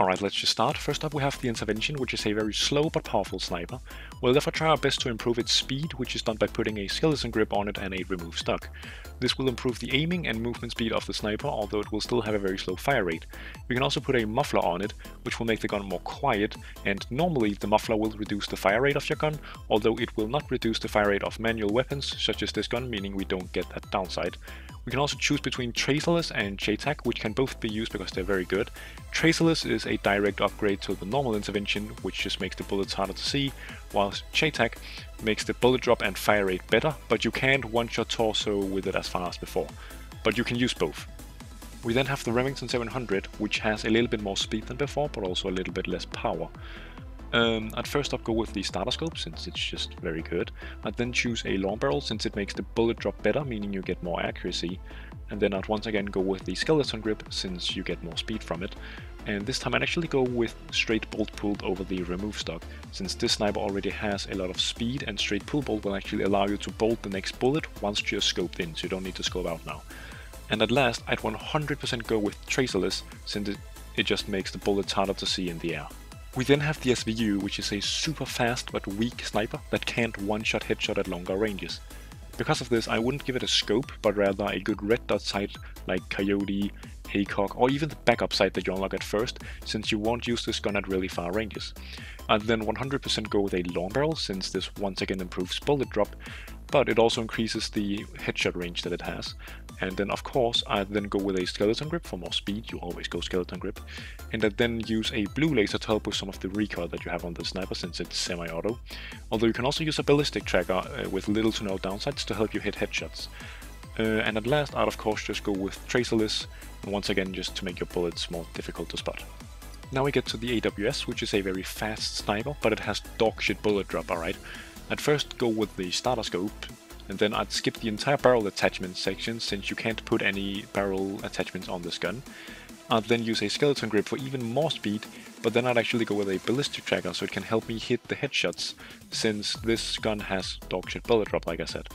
Alright, let's just start. First up we have the intervention, which is a very slow but powerful sniper. We'll therefore try our best to improve its speed, which is done by putting a skeleton grip on it and a remove stock. This will improve the aiming and movement speed of the sniper, although it will still have a very slow fire rate. We can also put a muffler on it, which will make the gun more quiet, and normally the muffler will reduce the fire rate of your gun, although it will not reduce the fire rate of manual weapons, such as this gun, meaning we don't get that downside. We can also choose between Tracerless and JTAC, which can both be used because they're very good. Tracerless is a direct upgrade to the normal intervention, which just makes the bullets harder to see, whilst JTAC makes the bullet drop and fire rate better, but you can't one-shot torso with it as fast as before. But you can use both. We then have the Remington 700, which has a little bit more speed than before, but also a little bit less power. I'd first up go with the starter scope, since it's just very good. I'd then choose a long barrel, since it makes the bullet drop better, meaning you get more accuracy. And then I'd once again go with the skeleton grip, since you get more speed from it. And this time I'd actually go with straight bolt pulled over the remove stock, since this sniper already has a lot of speed, and straight pull bolt will actually allow you to bolt the next bullet once you're scoped in, so you don't need to scope out now. And at last, I'd 100% go with Tracerless, since it just makes the bullets harder to see in the air. We then have the SVU, which is a super fast but weak sniper that can't one-shot headshot at longer ranges. Because of this, I wouldn't give it a scope, but rather a good red dot sight like Coyote, Hecate, or even the backup sight that you unlock at first, since you won't use this gun at really far ranges. I'd then 100% go with a long barrel, since this once again improves bullet drop, but it also increases the headshot range that it has. And then of course I'd then go with a skeleton grip for more speed, you always go skeleton grip, and I'd then use a blue laser to help with some of the recoil that you have on the sniper since it's semi-auto. Although you can also use a ballistic tracker with little to no downsides to help you hit headshots. And at last I'd of course just go with Tracerless, and once again just to make your bullets more difficult to spot. Now we get to the AWS, which is a very fast sniper, but it has dogshit bullet drop, alright. I'd first go with the starter scope, and then I'd skip the entire barrel attachment section since you can't put any barrel attachments on this gun. I'd then use a skeleton grip for even more speed, but then I'd actually go with a ballistic tracker so it can help me hit the headshots, since this gun has dogshit bullet drop like I said.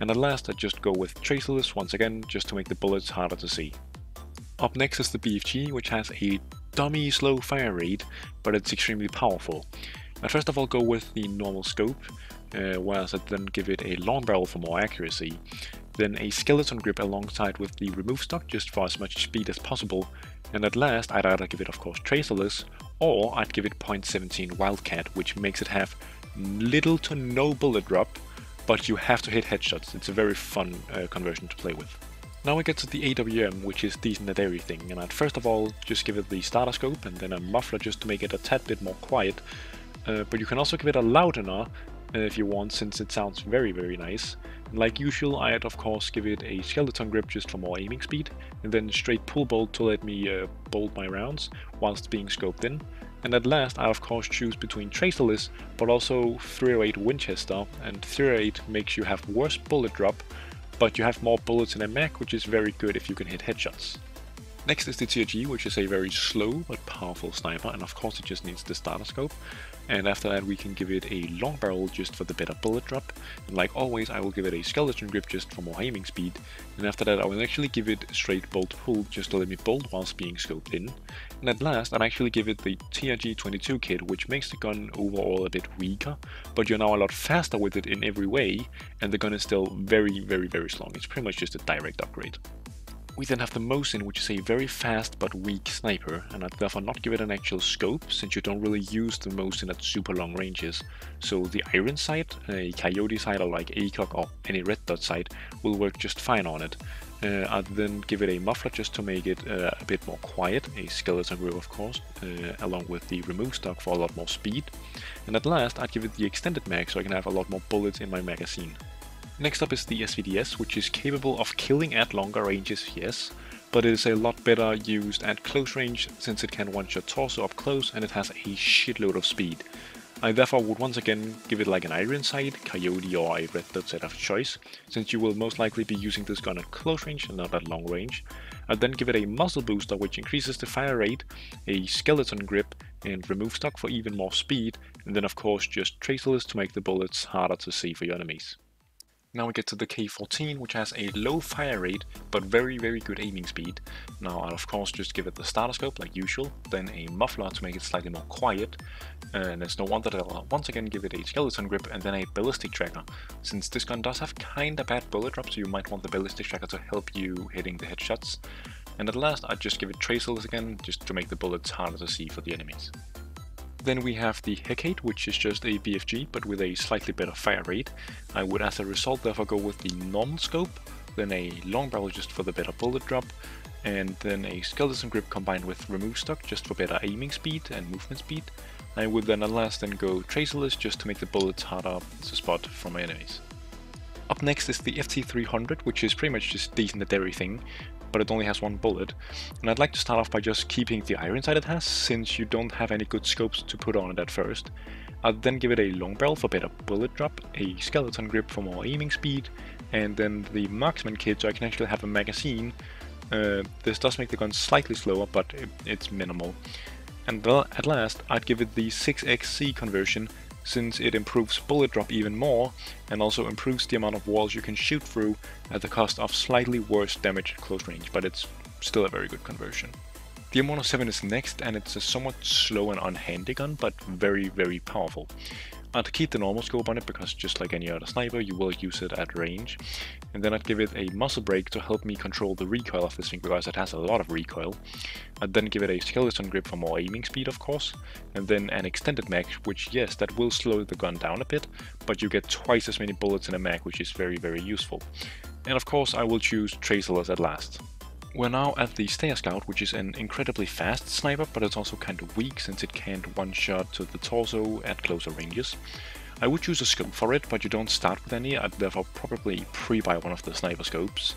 And at last I'd just go with Tracerless once again, just to make the bullets harder to see. Up next is the BFG, which has a dummy slow fire rate, but it's extremely powerful. I'd first of all go with the normal scope, whereas I'd then give it a long barrel for more accuracy, then a skeleton grip alongside with the remove stock just for as much speed as possible, and at last I'd either give it of course Tracerless, or I'd give it .17 Wildcat, which makes it have little to no bullet drop, but you have to hit headshots. It's a very fun conversion to play with. Now we get to the AWM, which is decent at everything, and I'd first of all just give it the starter scope and then a muffler just to make it a tad bit more quiet, but you can also give it a loudener if you want, since it sounds very nice. And like usual, I'd of course give it a skeleton grip just for more aiming speed, and then straight pull bolt to let me bolt my rounds whilst being scoped in. And at last I of course choose between Tracerless but also 308 Winchester, and 308 makes you have worse bullet drop, but you have more bullets in a mag, which is very good if you can hit headshots. Next is the TRG, which is a very slow but powerful sniper, and of course it just needs the starter scope. And after that we can give it a long barrel just for the better bullet drop, and like always I will give it a skeleton grip just for more aiming speed, and after that I will actually give it straight bolt pull just to let me bolt whilst being scoped in. And at last I'd actually give it the TRG 22 kit, which makes the gun overall a bit weaker, but you're now a lot faster with it in every way, and the gun is still very strong. It's pretty much just a direct upgrade. We then have the Mosin, which is a very fast but weak sniper, and I'd therefore not give it an actual scope, since you don't really use the Mosin at super long ranges. So the iron sight, a Coyote sight or like ACOG or any red dot sight will work just fine on it. I'd then give it a muffler just to make it a bit more quiet, a skeleton grip of course, along with the remove stock for a lot more speed. And at last I'd give it the extended mag so I can have a lot more bullets in my magazine. Next up is the SVDS, which is capable of killing at longer ranges, yes, but it is a lot better used at close range since it can one-shot torso up close and it has a shitload of speed. I therefore would once again give it like an iron sight, Coyote or a red dot sight of choice, since you will most likely be using this gun at close range and not at long range. I'd then give it a muzzle booster which increases the fire rate, a skeleton grip and remove stock for even more speed, and then of course just Tracerless to make the bullets harder to see for your enemies. Now we get to the K14, which has a low fire rate, but very good aiming speed. Now I'll of course just give it the starter scope like usual, then a muffler to make it slightly more quiet, and it's no wonder that I'll once again give it a skeleton grip and then a ballistic tracker. Since this gun does have kinda bad bullet drop, so you might want the ballistic tracker to help you hitting the headshots. And at last I'd just give it traceless again, just to make the bullets harder to see for the enemies. Then we have the Hecate, which is just a BFG, but with a slightly better fire rate. I would as a result therefore go with the normal scope, then a long barrel just for the better bullet drop, and then a skeleton grip combined with remove stock just for better aiming speed and movement speed. I would then at last go traceless just to make the bullets harder to spot from enemies. Up next is the FT300, which is pretty much just decent at everything, but it only has one bullet, and I'd like to start off by just keeping the iron sight it has, since you don't have any good scopes to put on it at first. I'd then give it a long barrel for better bullet drop, a skeleton grip for more aiming speed, and then the marksman kit so I can actually have a magazine. This does make the gun slightly slower, but it's minimal. And at last, I'd give it the 6xC conversion, since it improves bullet drop even more, and also improves the amount of walls you can shoot through at the cost of slightly worse damage at close range, but it's still a very good conversion. The M107 is next, and it's a somewhat slow and unhandy gun, but very powerful. I'd keep the normal scope on it because just like any other sniper, you will use it at range. And then I'd give it a muzzle brake to help me control the recoil of this thing because it has a lot of recoil. I'd then give it a skeleton grip for more aiming speed, of course. And then an extended mag, which yes, that will slow the gun down a bit, but you get twice as many bullets in a mag, which is very useful. And of course I will choose traceless at last. We're now at the Stair Scout, which is an incredibly fast sniper, but it's also kind of weak since it can't one-shot to the torso at closer ranges. I would choose a scope for it, but you don't start with any. I'd therefore probably pre-buy one of the sniper scopes.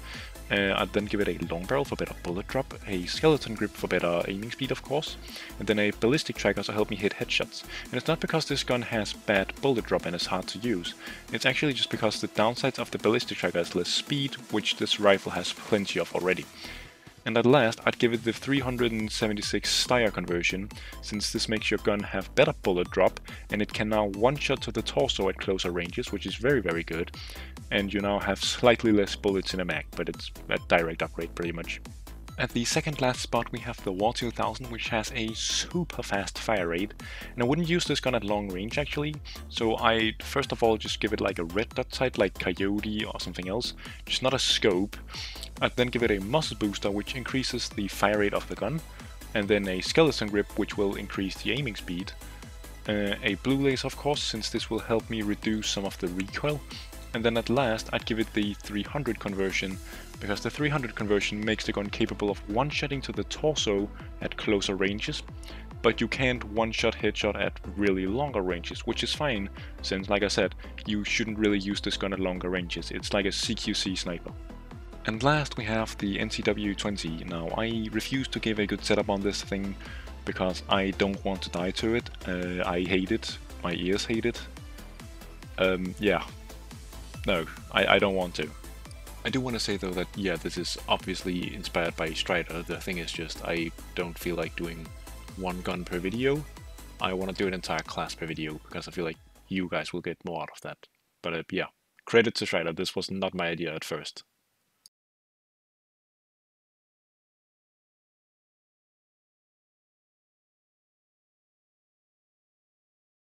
I'd then give it a long barrel for better bullet drop, a skeleton grip for better aiming speed of course, and then a ballistic tracker to help me hit headshots. And it's not because this gun has bad bullet drop and is hard to use, it's actually just because the downsides of the ballistic tracker is less speed, which this rifle has plenty of already. And at last, I'd give it the 376 Stair conversion, since this makes your gun have better bullet drop, and it can now one-shot to the torso at closer ranges, which is very good, and you now have slightly less bullets in a mag, but it's a direct upgrade pretty much. At the second last spot we have the War 2000, which has a super fast fire rate, and I wouldn't use this gun at long range actually, so I'd first of all just give it like a red dot sight like Coyote or something else, just not a scope. I'd then give it a muzzle booster which increases the fire rate of the gun, and then a skeleton grip which will increase the aiming speed. A blue laser of course, since this will help me reduce some of the recoil. And then at last I'd give it the 300 conversion, because the 300 conversion makes the gun capable of one-shotting to the torso at closer ranges, but you can't one-shot headshot at really longer ranges, which is fine, since like I said, you shouldn't really use this gun at longer ranges, it's like a CQC sniper. And last we have the NCW-20. Now I refuse to give a good setup on this thing, because I don't want to die to it, I hate it, my ears hate it. Yeah. No, I don't want to. I do want to say though that yeah, this is obviously inspired by Strider. The thing is just I don't feel like doing one gun per video. I want to do an entire class per video because I feel like you guys will get more out of that. But yeah, credit to Strider, this was not my idea at first.